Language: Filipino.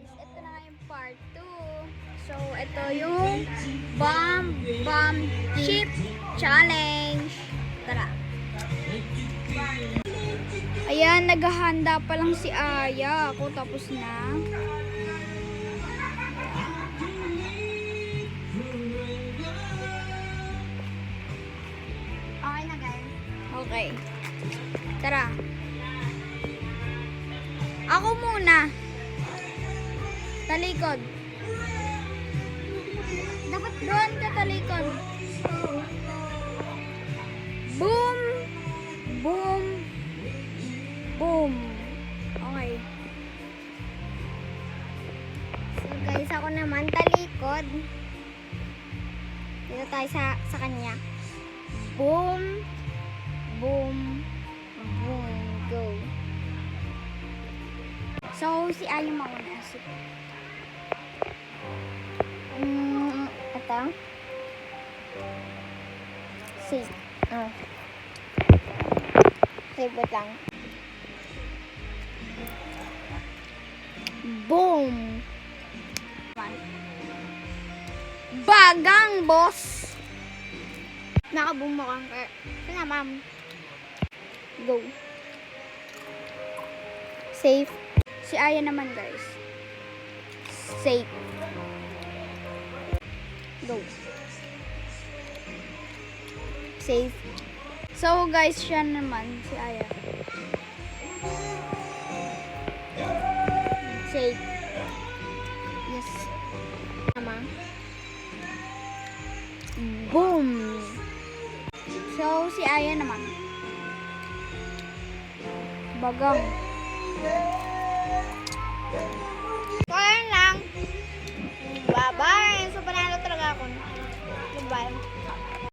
guys, ito na nga yung part 2. So, ito yung Bomb Chip Challenge. Tara. Ayan, naghahanda pa lang si Aya. Ako tapos na. Okay na guys. Okay. Tara. Ako muna. Talikod. Dapat Doon ka talikod. Boom! Boom! Boom! Okay. so guys, ako naman talikod. Dito tayo sa kanya. Boom! Boom! Boom! Go! So, si Aya mauna. Ito. Save. Oh. Save it lang. Boom! Bagang boss! Nakaboom mo kang Sana ma'am. Go. Save. Si Aya naman, guys. Safe. Go. Save. So, guys, siya naman, si Aya. Save. Yes. Tama. Boom! So, si Aya naman. Bagang. So, ayun lang. Bye-bye. So, panalo talaga ako. Goodbye.